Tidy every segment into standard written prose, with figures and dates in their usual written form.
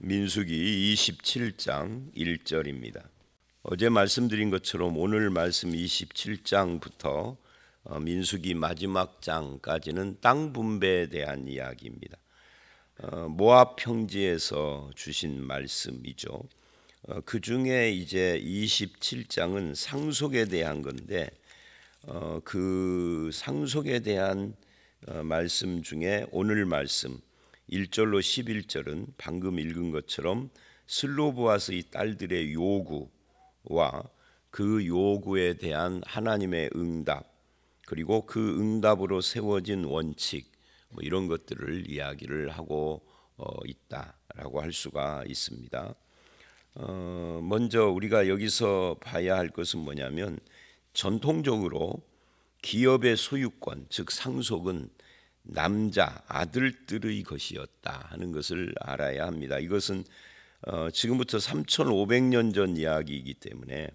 민수기 27장 1절입니다. 어제 말씀드린 것처럼 오늘 말씀 27장부터 민수기 마지막 장까지는 땅 분배에 대한 이야기입니다. 모압 평지에서 주신 말씀이죠. 그 중에 이제 27장은 상속에 대한 건데 그 상속에 대한 말씀 중에 오늘 말씀 1절로 11절은 방금 읽은 것처럼 슬로보아스의 딸들의 요구와 그 요구에 대한 하나님의 응답, 그리고 그 응답으로 세워진 원칙, 이런 것들을 이야기를 하고 있다라고 할 수가 있습니다. 먼저 우리가 여기서 봐야 할 것은 뭐냐면, 전통적으로 기업의 소유권, 즉 상속은 남자 아들들의 것이었다 하는 것을 알아야 합니다. 이것은 지금부터 3,500년 전 이야기이기 때문에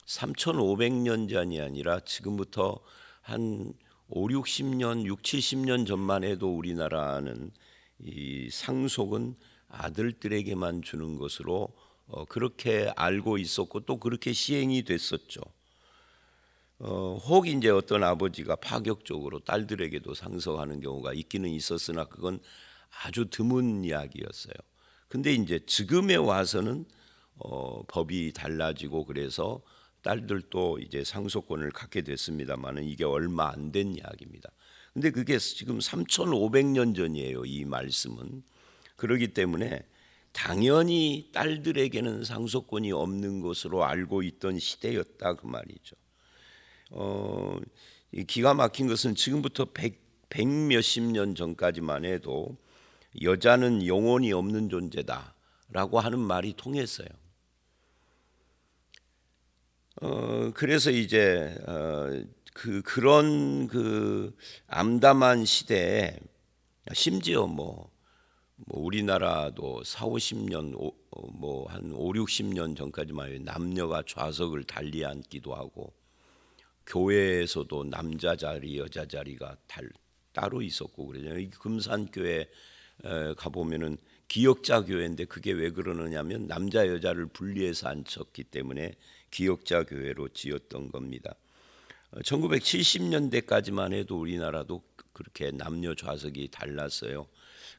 3,500년 전이 아니라 지금부터 한 5, 60년, 6, 70년 전만 해도 우리나라는 이 상속은 아들들에게만 주는 것으로 그렇게 알고 있었고 또 그렇게 시행이 됐었죠. 혹 이제 어떤 아버지가 파격적으로 딸들에게도 상속하는 경우가 있기는 있었으나 그건 아주 드문 이야기였어요. 근데 이제 지금에 와서는 법이 달라지고 그래서 딸들도 이제 상속권을 갖게 됐습니다만은 이게 얼마 안 된 이야기입니다. 근데 그게 지금 3,500년 전이에요, 이 말씀은. 그렇기 때문에 당연히 딸들에게는 상속권이 없는 것으로 알고 있던 시대였다 그 말이죠. 기가 막힌 것은 지금부터 100 몇십 년 전까지만 해도 여자는 영혼이 없는 존재다라고 하는 말이 통했어요. 그래서 이제 그런 암담한 시대에 심지어 우리나라도 4, 50년 한 5, 60년 전까지만 해도 남녀가 좌석을 달리 앉기도 하고 교회에서도 남자 자리, 여자 자리가 따로 있었고 그러잖아요. 이 금산교회 가보면은 기역자 교회인데 그게 왜 그러느냐면 남자 여자를 분리해서 앉혔기 때문에 기역자 교회로 지었던 겁니다. 1970년대까지만 해도 우리나라도 그렇게 남녀 좌석이 달랐어요.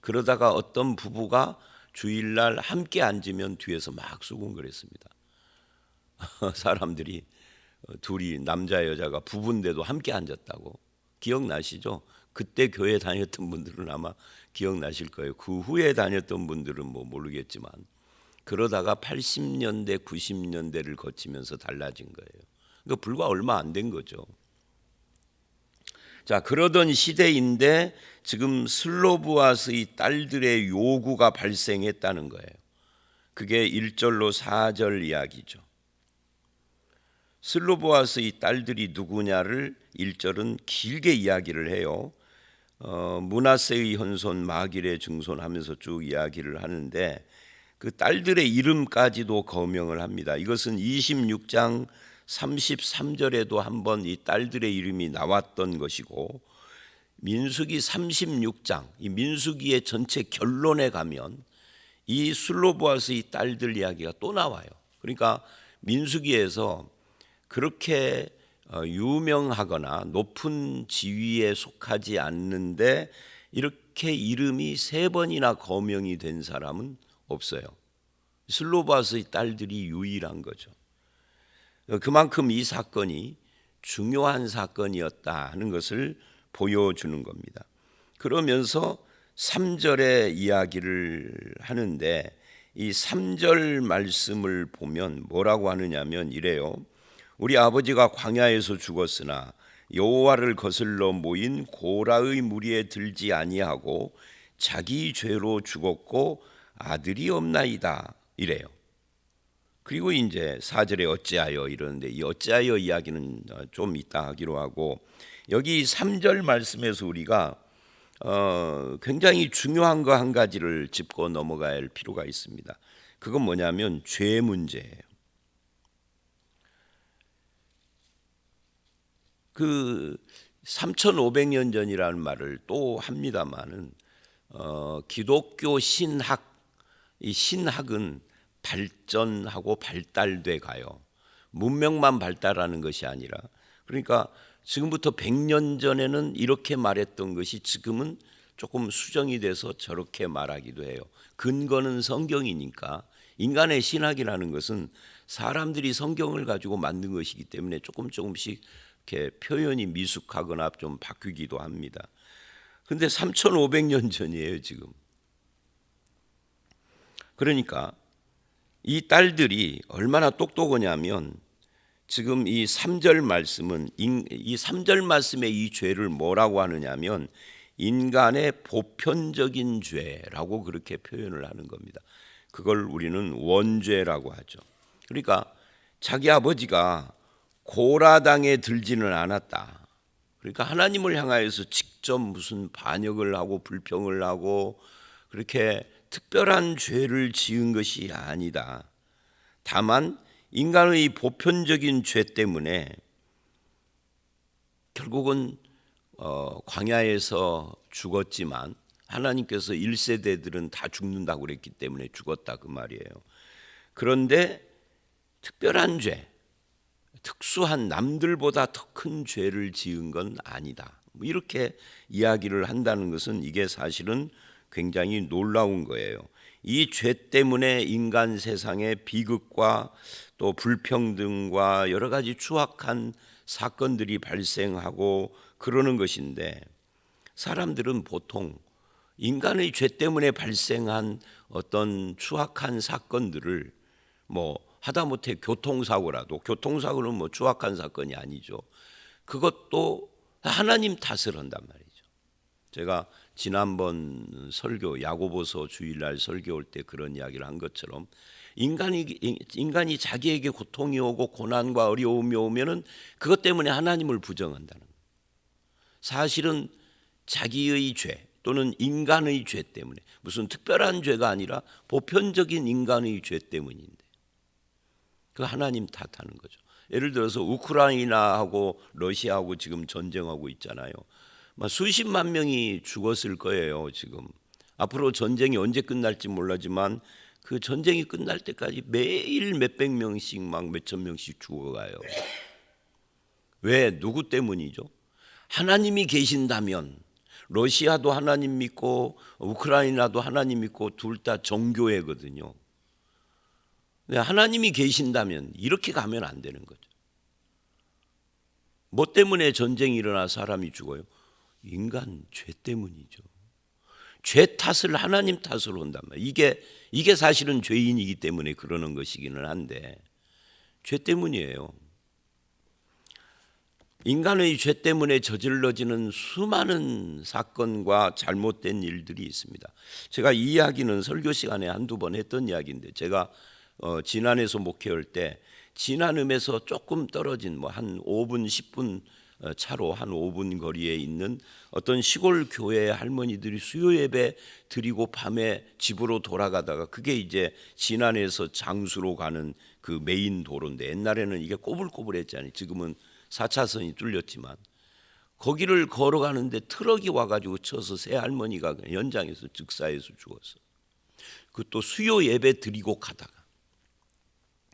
그러다가 어떤 부부가 주일날 함께 앉으면 뒤에서 막 수군거렸습니다. 사람들이 둘이 남자 여자가 부부인데도 함께 앉았다고. 기억나시죠? 그때 교회 다녔던 분들은 아마 기억나실 거예요. 그 후에 다녔던 분들은 모르겠지만 그러다가 80년대 90년대를 거치면서 달라진 거예요. 그러니까 불과 얼마 안 된 거죠. 자, 그러던 시대인데 지금 슬로보아스의 딸들의 요구가 발생했다는 거예요. 그게 1절로 4절 이야기죠. 슬로보아스의 딸들이 누구냐를 1절은 길게 이야기를 해요. 므낫세의 현손 마길의 증손 하면서 쭉 이야기를 하는데 그 딸들의 이름까지도 거명을 합니다. 이것은 26장 33절에도 한번 이 딸들의 이름이 나왔던 것이고 민수기 36장 이 민수기의 전체 결론에 가면 이 슬로보아스의 딸들 이야기가 또 나와요. 그러니까 민수기에서 그렇게 유명하거나 높은 지위에 속하지 않는데 이렇게 이름이 3번이나 거명이 된 사람은 없어요. 슬로바스의 딸들이 유일한 거죠. 그만큼 이 사건이 중요한 사건이었다 하는 것을 보여주는 겁니다. 그러면서 3절의 이야기를 하는데 이 3절 말씀을 보면 뭐라고 하느냐면 이래요. 우리 아버지가 광야에서 죽었으나 여호와를 거슬러 모인 고라의 무리에 들지 아니하고 자기 죄로 죽었고 아들이 없나이다 이래요. 그리고 이제 4절에 어찌하여 이러는데 이 어찌하여 이야기는 좀 이따 하기로 하고 여기 3절 말씀에서 우리가 굉장히 중요한 거 한 가지를 짚고 넘어가야 할 필요가 있습니다. 그건 뭐냐면 죄 문제예요. 그 3,500년 전이라는 말을 또 합니다마는 기독교 신학 이 신학은 발전하고 발달돼 가요. 문명만 발달하는 것이 아니라, 그러니까 지금부터 100년 전에는 이렇게 말했던 것이 지금은 조금 수정이 돼서 저렇게 말하기도 해요. 근거는 성경이니까. 인간의 신학이라는 것은 사람들이 성경을 가지고 만든 것이기 때문에 조금씩 이렇게 표현이 미숙하거나 좀 바뀌기도 합니다. 근데 3,500년 전이에요, 지금. 그러니까 이 딸들이 얼마나 똑똑하냐면, 지금 이 3절 말씀은, 이 3절 말씀의 이 죄를 뭐라고 하느냐면 인간의 보편적인 죄라고 그렇게 표현을 하는 겁니다. 그걸 우리는 원죄라고 하죠. 그러니까 자기 아버지가 고라당에 들지는 않았다. 그러니까 하나님을 향하여서 직접 무슨 반역을 하고 불평을 하고 그렇게 특별한 죄를 지은 것이 아니다. 다만 인간의 보편적인 죄 때문에 결국은 광야에서 죽었지만 하나님께서 1세대들은 다 죽는다고 그랬기 때문에 죽었다 그 말이에요. 그런데 특별한 죄, 특수한 남들보다 더 큰 죄를 지은 건 아니다. 이렇게 이야기를 한다는 것은 이게 사실은 굉장히 놀라운 거예요. 이 죄 때문에 인간 세상에 비극과 또 불평등과 여러 가지 추악한 사건들이 발생하고 그러는 것인데, 사람들은 보통 인간의 죄 때문에 발생한 어떤 추악한 사건들을 뭐 하다못해 교통사고는 뭐 추악한 사건이 아니죠. 그것도 하나님 탓을 한단 말이죠. 제가 지난번 설교 야고보서 주일날 설교할 때 그런 이야기를 한 것처럼 인간이 자기에게 고통이 오고 고난과 어려움이 오면은 그것 때문에 하나님을 부정한다는 거예요. 사실은 자기의 죄 또는 인간의 죄 때문에, 무슨 특별한 죄가 아니라 보편적인 인간의 죄 때문인데 그 하나님 탓하는 거죠. 예를 들어서 우크라이나하고 러시아하고 지금 전쟁하고 있잖아요. 수십만 명이 죽었을 거예요. 지금 앞으로 전쟁이 언제 끝날지 몰라지만 그 전쟁이 끝날 때까지 매일 몇백 명씩 막 몇천 명씩 죽어가요. 왜? 누구 때문이죠? 하나님이 계신다면 러시아도 하나님 믿고 우크라이나도 하나님 믿고 둘 다 정교회거든요. 하나님이 계신다면 이렇게 가면 안 되는 거죠. 뭐 때문에 전쟁이 일어나 사람이 죽어요? 인간 죄 때문이죠. 죄 탓을 하나님 탓으로 한단 말이에요. 이게 사실은 죄인이기 때문에 그러는 것이기는 한데 죄 때문이에요. 인간의 죄 때문에 저질러지는 수많은 사건과 잘못된 일들이 있습니다. 제가 이 이야기는 설교 시간에 한두 번 했던 이야기인데, 제가 진안에서 목회할 때 진안음에서 조금 떨어진 한 5분 10분 차로 한 5분 거리에 있는 어떤 시골 교회 할머니들이 수요 예배 드리고 밤에 집으로 돌아가다가, 그게 이제 진안에서 장수로 가는 그 메인 도로인데, 옛날에는 이게 꼬불꼬불했잖아요. 지금은 4차선이 뚫렸지만 거기를 걸어가는데 트럭이 와가지고 쳐서 세 할머니가 연장에서 즉사해서 죽었어. 그것도 수요 예배 드리고 가다가.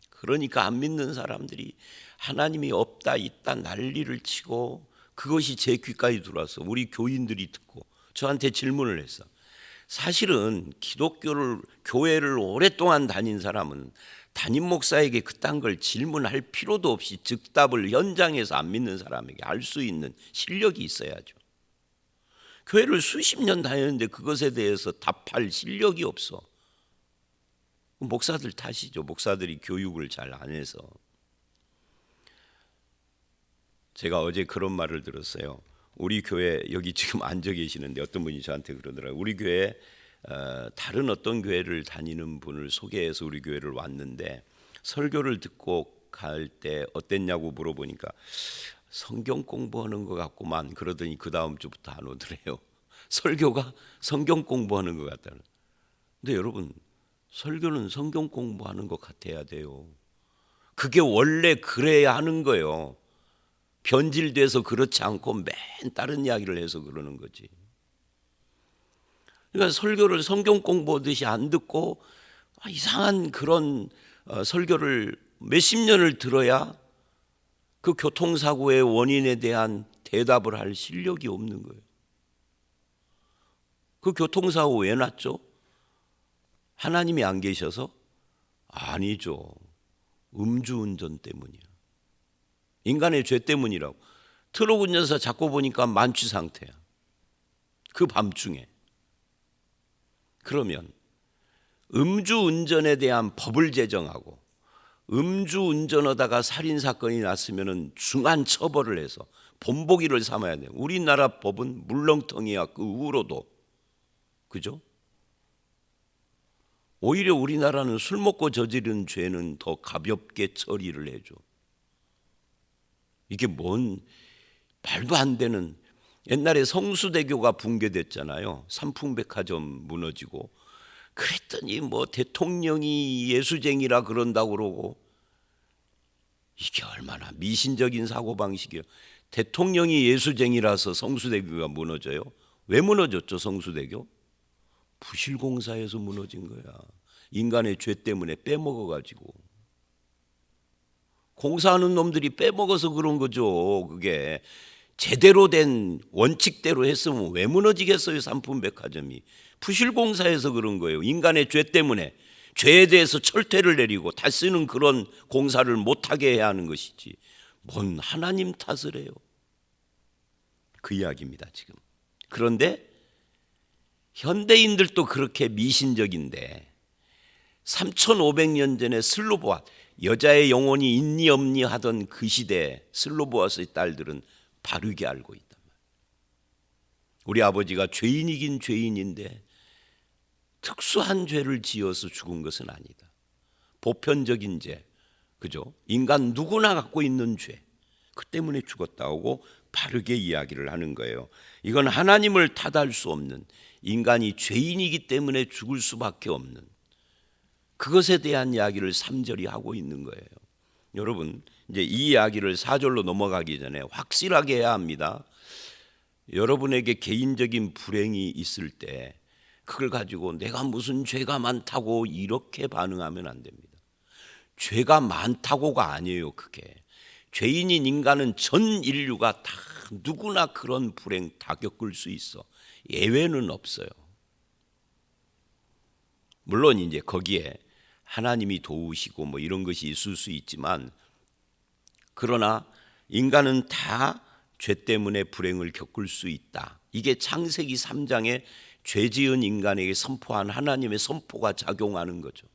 그러니까 안 믿는 사람들이 하나님이 없다 있다 난리를 치고, 그것이 제 귀까지 들어와서 우리 교인들이 듣고 저한테 질문을 했어. 사실은 교회를 오랫동안 다닌 사람은 담임 목사에게 그딴 걸 질문할 필요도 없이 즉답을 현장에서 안 믿는 사람에게 할 수 있는 실력이 있어야죠. 교회를 수십 년 다녔는데 그것에 대해서 답할 실력이 없어. 목사들 탓이죠. 목사들이 교육을 잘 안 해서. 제가 어제 그런 말을 들었어요. 우리 교회, 여기 지금 앉아 계시는데 어떤 분이 저한테 그러더라고요. 우리 교회 다른 어떤 교회를 다니는 분을 소개해서 우리 교회를 왔는데 설교를 듣고 갈 때 어땠냐고 물어보니까 성경 공부하는 것 같구만 그러더니 그 다음 주부터 안 오더래요. 설교가 성경 공부하는 것 같다는. 근데 여러분, 설교는 성경 공부하는 것 같아야 돼요. 그게 원래 그래야 하는 거예요. 변질돼서 그렇지 않고 맨 다른 이야기를 해서 그러는 거지. 그러니까 설교를 성경 공부하듯이 안 듣고 이상한 그런 설교를 몇십 년을 들어야 그 교통사고의 원인에 대한 대답을 할 실력이 없는 거예요. 그 교통사고 왜 났죠? 하나님이 안 계셔서? 아니죠. 음주운전 때문이야. 인간의 죄 때문이라고. 트럭 운전사 잡고 보니까 만취 상태야. 그 밤중에. 그러면 음주운전에 대한 법을 제정하고 음주운전하다가 살인사건이 났으면 중한 처벌을 해서 본보기를 삼아야 돼요. 우리나라 법은 물렁텅이야. 그 후로도. 그죠? 오히려 우리나라는 술 먹고 저지른 죄는 더 가볍게 처리를 해줘. 이게 뭔 말도 안 되는. 옛날에 성수대교가 붕괴됐잖아요. 삼풍백화점 무너지고. 그랬더니 뭐 대통령이 예수쟁이라 그런다고 그러고. 이게 얼마나 미신적인 사고방식이에요. 대통령이 예수쟁이라서 성수대교가 무너져요? 왜 무너졌죠, 성수대교? 부실공사에서 무너진 거야. 인간의 죄 때문에 빼먹어가지고. 공사하는 놈들이 빼먹어서 그런 거죠. 그게 제대로 된 원칙대로 했으면 왜 무너지겠어요, 삼풍백화점이. 부실공사에서 그런 거예요. 인간의 죄 때문에. 죄에 대해서 철퇴를 내리고 다시는 그런 공사를 못하게 해야 하는 것이지. 뭔 하나님 탓을 해요. 그 이야기입니다, 지금. 그런데 현대인들도 그렇게 미신적인데 3500년 전에 슬로보아, 여자의 영혼이 있니 없니 하던 그 시대에 슬로보아스의 딸들은 바르게 알고 있단 말이에요. 우리 아버지가 죄인이긴 죄인인데 특수한 죄를 지어서 죽은 것은 아니다. 보편적인 죄, 그죠? 인간 누구나 갖고 있는 죄, 그 때문에 죽었다고 바르게 이야기를 하는 거예요. 이건 하나님을 탓할 수 없는, 인간이 죄인이기 때문에 죽을 수밖에 없는 그것에 대한 이야기를 3절이 하고 있는 거예요. 여러분, 이제 이 이야기를 4절로 넘어가기 전에 확실하게 해야 합니다. 여러분에게 개인적인 불행이 있을 때 그걸 가지고 내가 무슨 죄가 많다고 이렇게 반응하면 안 됩니다. 죄가 많다고가 아니에요. 그게 죄인인 인간은 전 인류가 다 누구나 그런 불행 다 겪을 수 있어. 예외는 없어요. 물론 이제 거기에 하나님이 도우시고 뭐 이런 것이 있을 수 있지만, 그러나 인간은 다 죄 때문에 불행을 겪을 수 있다. 이게 창세기 3장에 죄 지은 인간에게 선포한 하나님의 선포가 작용하는 거죠.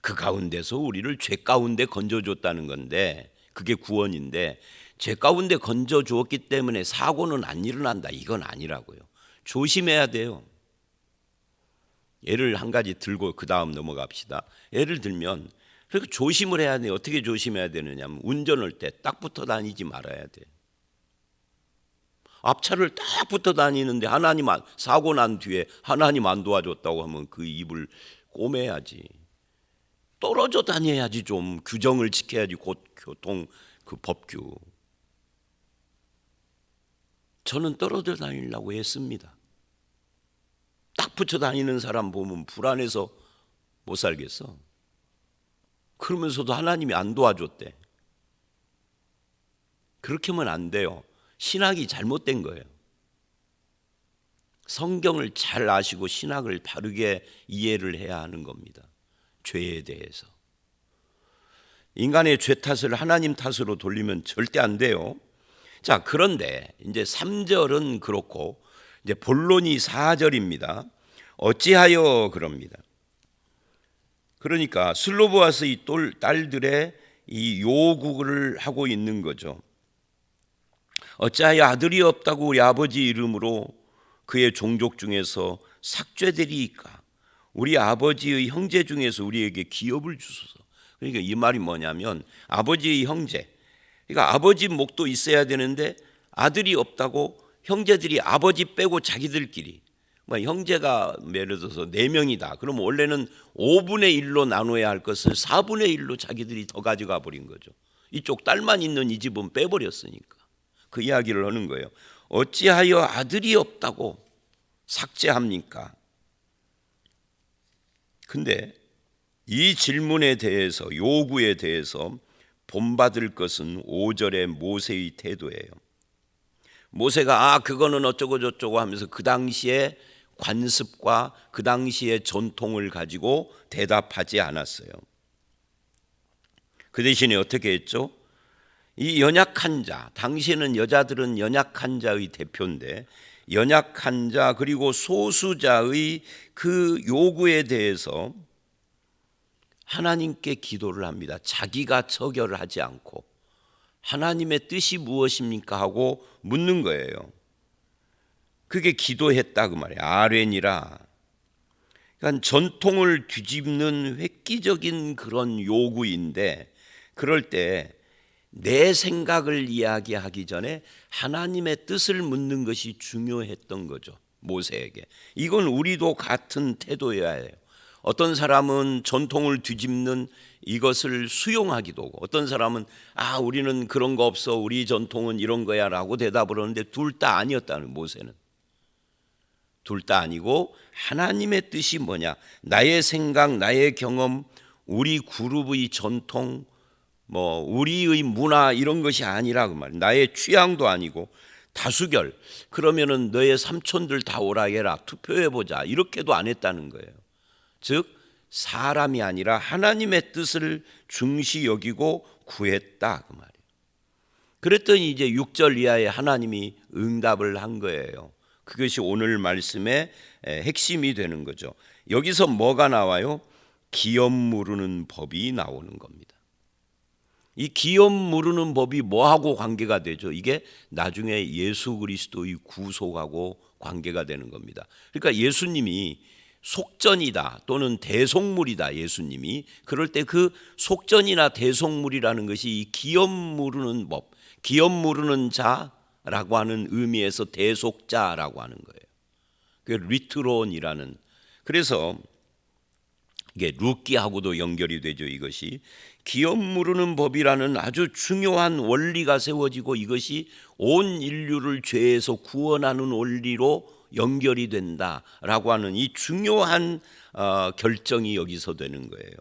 그 가운데서 우리를 죄 가운데 건져줬다는 건데, 그게 구원인데, 죄 가운데 건져주었기 때문에 사고는 안 일어난다, 이건 아니라고요. 조심해야 돼요. 예를 한 가지 들고 그 다음 넘어갑시다. 예를 들면 그렇게 조심을 해야 돼요. 어떻게 조심해야 되느냐면 운전할 때 딱 붙어 다니지 말아야 돼. 앞차를 딱 붙어 다니는데 하나님 사고 난 뒤에 하나님 안 도와줬다고 하면 그 입을 꼬매야지. 떨어져 다녀야지. 좀 규정을 지켜야지. 곧 교통 그 법규. 저는 떨어져 다니려고 했습니다. 딱 붙여 다니는 사람 보면 불안해서 못 살겠어. 그러면서도 하나님이 안 도와줬대. 그렇게 하면 안 돼요. 신학이 잘못된 거예요. 성경을 잘 아시고 신학을 바르게 이해를 해야 하는 겁니다. 죄에 대해서. 인간의 죄 탓을 하나님 탓으로 돌리면 절대 안 돼요. 자, 그런데 이제 3절은 그렇고 이제 본론이 4절입니다. 어찌하여 그럽니다. 그러니까 슬로보아스의 딸들의 이 요구를 하고 있는 거죠. 어찌하여 아들이 없다고 우리 아버지 이름으로 그의 종족 중에서 삭죄되리이까? 우리 아버지의 형제 중에서 우리에게 기업을 주소서. 그러니까 이 말이 뭐냐면 아버지의 형제, 그러니까 아버지 목도 있어야 되는데 아들이 없다고 형제들이 아버지 빼고 자기들끼리, 형제가 예를 들어서 4명이다. 그러면 원래는 5분의 1로 나눠야 할 것을 4분의 1로 자기들이 더 가져가 버린 거죠. 이쪽 딸만 있는 이 집은 빼버렸으니까. 그 이야기를 하는 거예요. 어찌하여 아들이 없다고 삭제합니까? 근데 이 질문에 대해서, 요구에 대해서 본받을 것은 5절의 모세의 태도예요. 모세가 그거는 어쩌고 저쩌고 하면서 그 당시의 관습과 그 당시의 전통을 가지고 대답하지 않았어요. 그 대신에 어떻게 했죠? 이 연약한 자, 당시에는 여자들은 연약한 자의 대표인데 연약한 자 그리고 소수자의 그 요구에 대해서 하나님께 기도를 합니다. 자기가 처결을 하지 않고 하나님의 뜻이 무엇입니까 하고 묻는 거예요. 그게 기도했다 그 말이에요. 아뢰니라. 그러니까 전통을 뒤집는 획기적인 그런 요구인데 그럴 때 내 생각을 이야기하기 전에 하나님의 뜻을 묻는 것이 중요했던 거죠. 모세에게. 이건 우리도 같은 태도여야 해요. 어떤 사람은 전통을 뒤집는 이것을 수용하기도 하고 어떤 사람은 우리는 그런 거 없어 우리 전통은 이런 거야 라고 대답을 하는데 둘 다 아니었다는 모세는. 둘 다 아니고 하나님의 뜻이 뭐냐, 나의 생각, 나의 경험, 우리 그룹의 전통, 우리의 문화 이런 것이 아니라 그 말이야. 나의 취향도 아니고 다수결, 그러면은 너의 삼촌들 다 오라 해라, 투표해보자 이렇게도 안 했다는 거예요. 즉 사람이 아니라 하나님의 뜻을 중시 여기고 구했다 그 말이에요. 그랬더니 이제 6절 이하에 하나님이 응답을 한 거예요. 그것이 오늘 말씀의 핵심이 되는 거죠. 여기서 뭐가 나와요? 기업 무르는 법이 나오는 겁니다. 이 기업 무르는 법이 뭐하고 관계가 되죠? 이게 나중에 예수 그리스도의 구속하고 관계가 되는 겁니다. 그러니까 예수님이 속전이다 또는 대속물이다, 예수님이 그럴 때 그 속전이나 대속물이라는 것이 이 기업 무르는 법, 기업 무르는 자라고 하는 의미에서 대속자라고 하는 거예요. 그 리트론이라는, 그래서 이게 룻기하고도 연결이 되죠. 이것이 기업 무르는 법이라는 아주 중요한 원리가 세워지고 이것이 온 인류를 죄에서 구원하는 원리로 연결이 된다라고 하는 이 중요한 결정이 여기서 되는 거예요.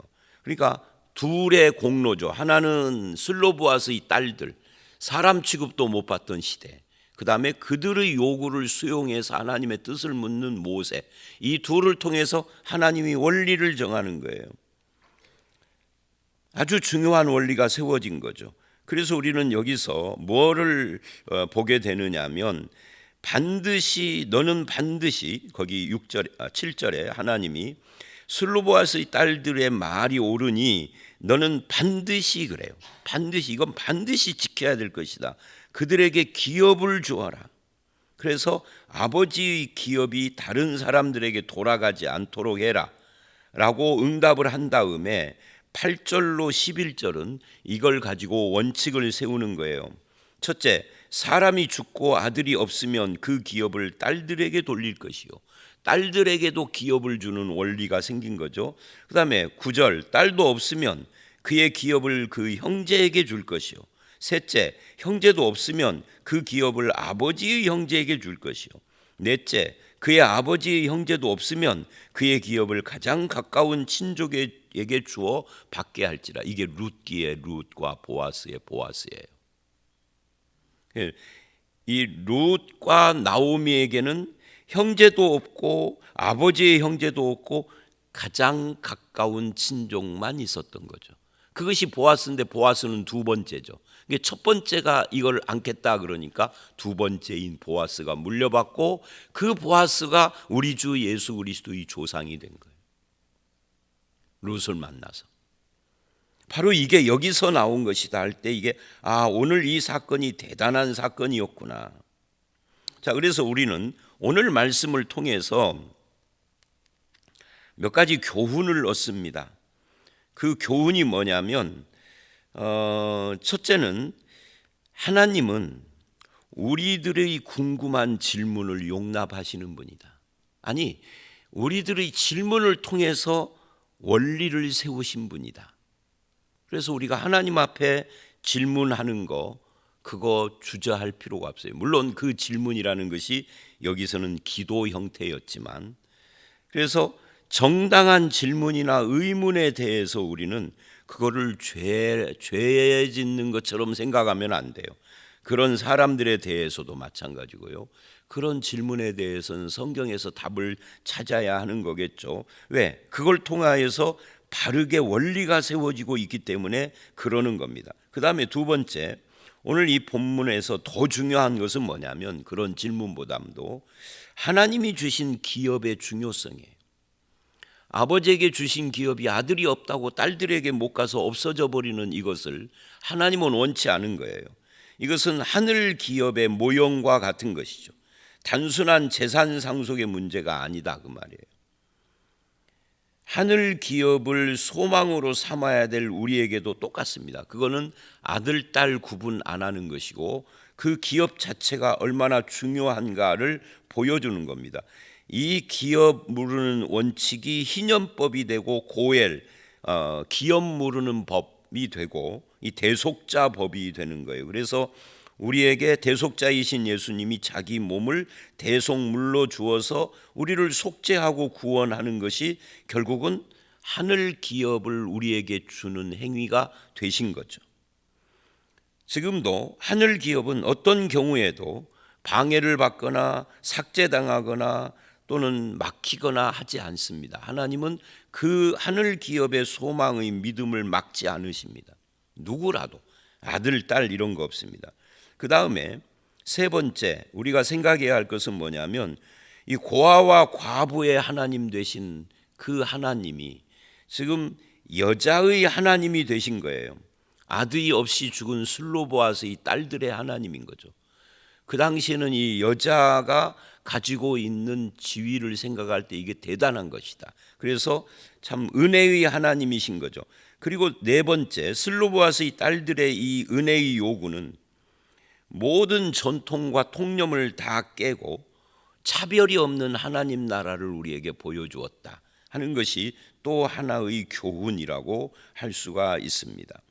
그러니까 둘의 공로죠. 하나는 슬로보아스의 딸들, 사람 취급도 못 받던 시대, 그 다음에 그들의 요구를 수용해서 하나님의 뜻을 묻는 모세, 이 둘을 통해서 하나님이 원리를 정하는 거예요. 아주 중요한 원리가 세워진 거죠. 그래서 우리는 여기서 뭐를 보게 되느냐면 너는 반드시 거기 7절에 하나님이 슬로보아스의 딸들의 말이 옳으니 너는 반드시, 그래요. 반드시, 이건 반드시 지켜야 될 것이다. 그들에게 기업을 주어라. 그래서 아버지의 기업이 다른 사람들에게 돌아가지 않도록 해라 라고 응답을 한 다음에 8절로 11절은 이걸 가지고 원칙을 세우는 거예요. 첫째, 사람이 죽고 아들이 없으면 그 기업을 딸들에게 돌릴 것이요. 딸들에게도 기업을 주는 원리가 생긴 거죠. 그 다음에 9절, 딸도 없으면 그의 기업을 그 형제에게 줄 것이요. 셋째, 형제도 없으면 그 기업을 아버지의 형제에게 줄 것이요. 넷째, 그의 아버지의 형제도 없으면 그의 기업을 가장 가까운 친족에게 주어 받게 할지라. 이게 룻기의 룻과 보아스의 보아스예요. 이 룻과 나오미에게는 형제도 없고 아버지의 형제도 없고 가장 가까운 친족만 있었던 거죠. 그것이 보아스인데 보아스는 두 번째죠. 첫 번째가 이걸 안겠다 그러니까 두 번째인 보아스가 물려받고 그 보아스가 우리 주 예수 그리스도의 조상이 된 거예요. 룻을 만나서. 바로 이게 여기서 나온 것이다 할 때 이게 오늘 이 사건이 대단한 사건이었구나. 자, 그래서 우리는 오늘 말씀을 통해서 몇 가지 교훈을 얻습니다. 그 교훈이 뭐냐면 첫째는 하나님은 우리들의 궁금한 질문을 용납하시는 분이다. 아니, 우리들의 질문을 통해서 원리를 세우신 분이다. 그래서 우리가 하나님 앞에 질문하는 거 그거 주저할 필요가 없어요. 물론 그 질문이라는 것이 여기서는 기도 형태였지만, 그래서 정당한 질문이나 의문에 대해서 우리는 그거를 죄 짓는 것처럼 생각하면 안 돼요. 그런 사람들에 대해서도 마찬가지고요. 그런 질문에 대해서는 성경에서 답을 찾아야 하는 거겠죠. 왜? 그걸 통하여서 바르게 원리가 세워지고 있기 때문에 그러는 겁니다. 그 다음에 두 번째, 오늘 이 본문에서 더 중요한 것은 뭐냐면 그런 질문보다도 하나님이 주신 기업의 중요성이에요. 아버지에게 주신 기업이 아들이 없다고 딸들에게 못 가서 없어져 버리는 이것을 하나님은 원치 않은 거예요. 이것은 하늘 기업의 모형과 같은 것이죠. 단순한 재산 상속의 문제가 아니다 그 말이에요. 하늘 기업을 소망으로 삼아야 될 우리에게도 똑같습니다. 그거는 아들, 딸 구분 안 하는 것이고 그 기업 자체가 얼마나 중요한가를 보여주는 겁니다. 이 기업 무르는 원칙이 희년법이 되고 고엘, 기업 무르는 법이 되고 이 대속자 법이 되는 거예요. 그래서 우리에게 대속자이신 예수님이 자기 몸을 대속물로 주어서 우리를 속죄하고 구원하는 것이 결국은 하늘 기업을 우리에게 주는 행위가 되신 거죠. 지금도 하늘 기업은 어떤 경우에도 방해를 받거나 삭제당하거나 또는 막히거나 하지 않습니다. 하나님은 그 하늘 기업의 소망의 믿음을 막지 않으십니다. 누구라도 아들, 딸 이런 거 없습니다. 그 다음에 세 번째 우리가 생각해야 할 것은 뭐냐면 이 고아와 과부의 하나님 되신 그 하나님이 지금 여자의 하나님이 되신 거예요. 아들이 없이 죽은 슬로보아스의 딸들의 하나님인 거죠. 그 당시에는 이 여자가 가지고 있는 지위를 생각할 때 이게 대단한 것이다. 그래서 참 은혜의 하나님이신 거죠. 그리고 네 번째 슬로보아스의 딸들의 이 은혜의 요구는 모든 전통과 통념을 다 깨고 차별이 없는 하나님 나라를 우리에게 보여주었다 하는 것이 또 하나의 교훈이라고 할 수가 있습니다.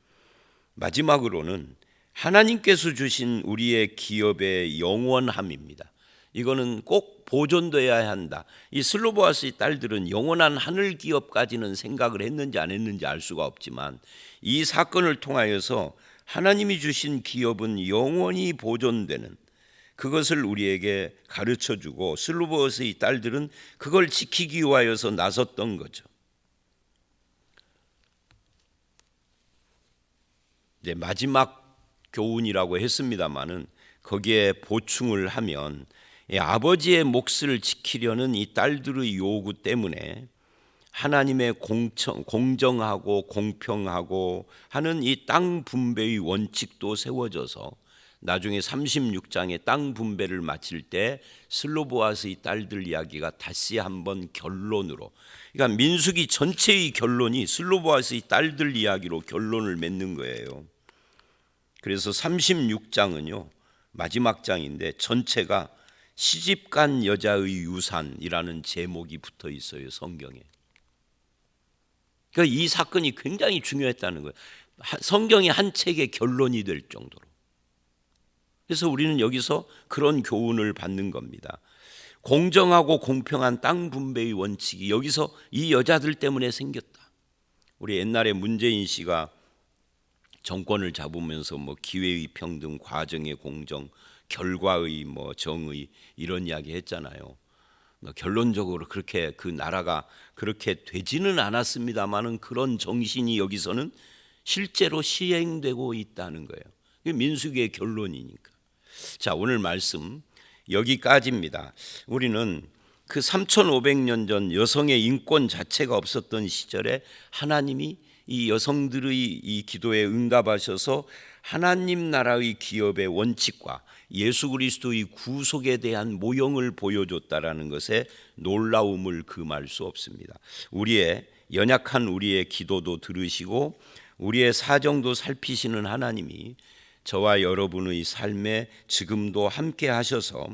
마지막으로는 하나님께서 주신 우리의 기업의 영원함입니다. 이거는 꼭 보존돼야 한다. 이 슬로보아스의 딸들은 영원한 하늘 기업까지는 생각을 했는지 안 했는지 알 수가 없지만 이 사건을 통하여서 하나님이 주신 기업은 영원히 보존되는 그것을 우리에게 가르쳐주고 슬로보아스의 딸들은 그걸 지키기 위하여서 나섰던 거죠. 이제 마지막 교훈이라고 했습니다마는 거기에 보충을 하면 아버지의 몫을 지키려는 이 딸들의 요구 때문에 하나님의 공정하고 공평하고 하는 이 땅 분배의 원칙도 세워져서 나중에 36장의 땅 분배를 마칠 때 슬로보아스의 딸들 이야기가 다시 한번 결론으로, 그러니까 민수기 전체의 결론이 슬로보아스의 딸들 이야기로 결론을 맺는 거예요. 그래서 36장은요 마지막 장인데 전체가 시집간 여자의 유산이라는 제목이 붙어 있어요 성경에. 그러니까 이 사건이 굉장히 중요했다는 거예요. 성경이 한 책의 결론이 될 정도로. 그래서 우리는 여기서 그런 교훈을 받는 겁니다. 공정하고 공평한 땅 분배의 원칙이 여기서 이 여자들 때문에 생겼다. 우리 옛날에 문재인 씨가 정권을 잡으면서 뭐 기회의 평등, 과정의 공정, 결과의 뭐 정의 이런 이야기 했잖아요. 결론적으로 그렇게 그 나라가 그렇게 되지는 않았습니다만은 그런 정신이 여기서는 실제로 시행되고 있다는 거예요. 이게 민수기의 결론이니까. 자, 오늘 말씀 여기까지입니다. 우리는 그 3500년 전 여성의 인권 자체가 없었던 시절에 하나님이 이 여성들의 이 기도에 응답하셔서 하나님 나라의 기업의 원칙과 예수 그리스도의 구속에 대한 모형을 보여줬다라는 것에 놀라움을 금할 수 없습니다. 우리의 연약한 우리의 기도도 들으시고 우리의 사정도 살피시는 하나님이 저와 여러분의 삶에 지금도 함께 하셔서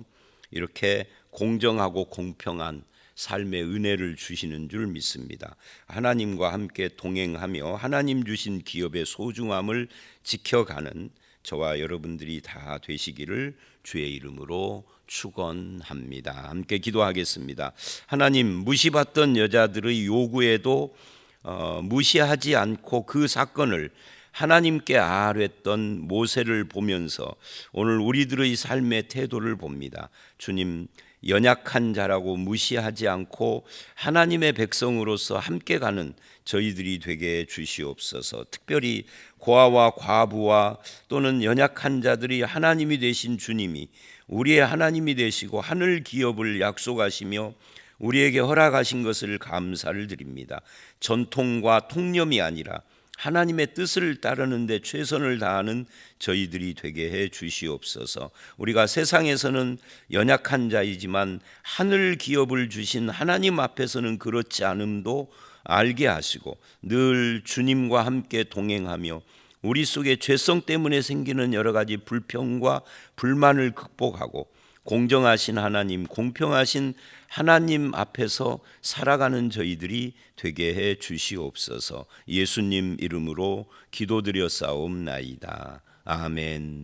이렇게 공정하고 공평한 삶의 은혜를 주시는 줄 믿습니다. 하나님과 함께 동행하며 하나님 주신 기업의 소중함을 지켜가는 저와 여러분들이 다 되시기를 주의 이름으로 축원합니다. 함께 기도하겠습니다. 하나님, 무시받던 여자들의 요구에도 무시하지 않고 그 사건을 하나님께 아뢰던 모세를 보면서 오늘 우리들의 삶의 태도를 봅니다. 주님, 연약한 자라고 무시하지 않고 하나님의 백성으로서 함께 가는 저희들이 되게 해 주시옵소서. 특별히 고아와 과부와 또는 연약한 자들이 하나님이 되신 주님이 우리의 하나님이 되시고 하늘 기업을 약속하시며 우리에게 허락하신 것을 감사를 드립니다. 전통과 통념이 아니라 하나님의 뜻을 따르는 데 최선을 다하는 저희들이 되게 해 주시옵소서. 우리가 세상에서는 연약한 자이지만 하늘 기업을 주신 하나님 앞에서는 그렇지 않음도 알게 하시고 늘 주님과 함께 동행하며 우리 속에 죄성 때문에 생기는 여러 가지 불평과 불만을 극복하고 공정하신 하나님, 공평하신 하나님 앞에서 살아가는 저희들이 되게 해 주시옵소서. 예수님 이름으로 기도드려 싸움나이다. 아멘.